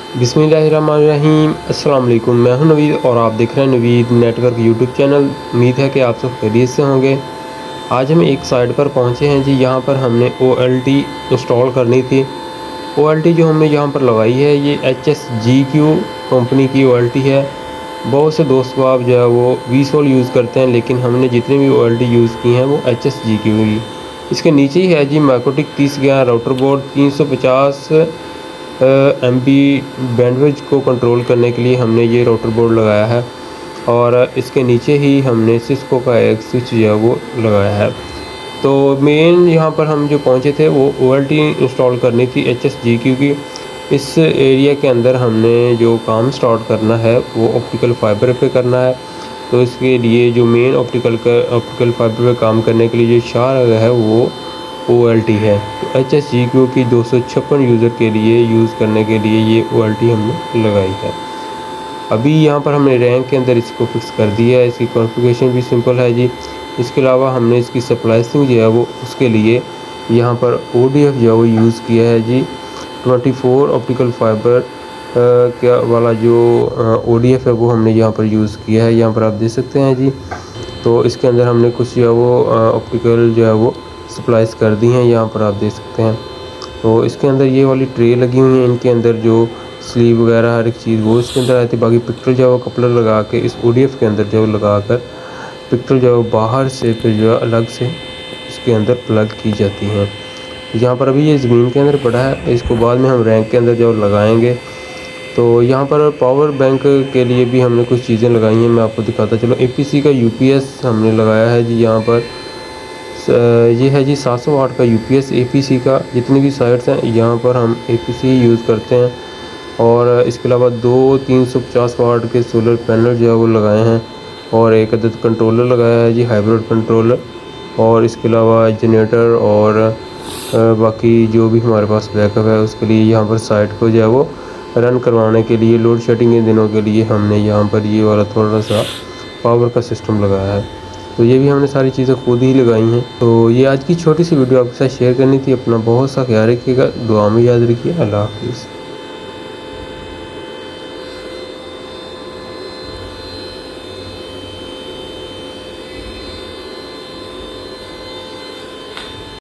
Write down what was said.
बिस्मिल्लाहिर्रहमानिर्रहीम। अस्सलाम वालेकुम। मैं हूं नवीद और आप देख रहे हैं नवीद नेटवर्क यूट्यूब चैनल। उम्मीद है कि आप सब खैरियत से होंगे। आज हम एक साइट पर पहुंचे हैं जी। यहां पर हमने OLT इंस्टॉल करनी थी। OLT जो हमने यहां पर लगाई है ये HSGQ कंपनी की OLT है। बहुत से दोस्त आप जो है वो VSOL यूज़ करते हैं, लेकिन हमने जितनी भी OLT यूज़ की हैं वो HSGQ की। इसके नीचे ही है जी मैकोटिक 3011 राउटर बोर्ड। 350 MB बैंडविड्थ को कंट्रोल करने के लिए हमने ये राउटर बोर्ड लगाया है, और इसके नीचे ही हमने सिस्को का एक स्विच जो है वो लगाया है। तो मेन यहाँ पर हम जो पहुँचे थे वो OLT इंस्टॉल करनी थी HSGQ की। इस एरिया के अंदर हमने जो काम स्टार्ट करना है वो ऑप्टिकल फाइबर पे करना है। तो इसके लिए जो मेन ऑप्टिकल फाइबर पे काम करने के लिए जो शार है वो OLT है। तो HSGQ की 256 यूज़र के लिए यूज़ करने के लिए ये OLT हमने लगाई है। अभी यहाँ पर हमने रैंक के अंदर इसको फिक्स कर दिया है। इसकी कॉन्फ़िगरेशन भी सिंपल है जी। इसके अलावा हमने इसकी स्प्लाइसिंग जो है वो उसके लिए यहाँ पर ODF जो है वो यूज़ किया है जी। 24 ऑप्टिकल फाइबर क्या वाला जो ODF है वो हमने यहाँ पर यूज़ किया है। यहाँ पर आप देख सकते हैं जी। तो इसके अंदर हमने कुछ जो है वो ऑप्टिकल जो है वो स्प्लाइस कर दी हैं, यहाँ पर आप देख सकते हैं। तो इसके अंदर ये वाली ट्रे लगी हुई हैं, इनके अंदर जो स्लीव वगैरह हर एक चीज़ वो इसके अंदर आती है। बाकी पिक्चर जो है वो कपलर लगा के इस ODF के अंदर जो लगा कर पिक्चर जो है बाहर से फिर जो है अलग से इसके अंदर प्लग की जाती हैं। यहाँ पर अभी ये ज़मीन के अंदर पड़ा है, इसको बाद में हम रैंक के अंदर जो लगाएंगे। तो यहाँ पर पावर बैंक के लिए भी हमने कुछ चीज़ें लगाई हैं, मैं आपको दिखाता चलो। APC का UPS हमने लगाया है जी। यहाँ पर ये है जी 700 वाट का UPS APC का। जितनी भी साइट्स हैं यहाँ पर हम APC यूज़ करते हैं। और इसके अलावा 2 350 वाट के सोलर पैनल जो है वो लगाए हैं, और एक अदद कंट्रोलर लगाया है जी, हाइब्रिड कंट्रोलर। और इसके अलावा जनरेटर और बाकी जो भी हमारे पास बैकअप है उसके लिए यहाँ पर साइट को जो है वो रन करवाने के लिए लोड शेडिंग के दिनों के लिए हमने यहाँ पर ये वाला थोड़ा सा पावर का सिस्टम लगाया है। तो ये भी हमने सारी चीज़ें खुद ही लगाई हैं। तो ये आज की छोटी सी वीडियो आपके साथ शेयर करनी थी। अपना बहुत सा ख्याल रखिएगा, दुआ में याद रखिए। अल्लाह हाफिज़।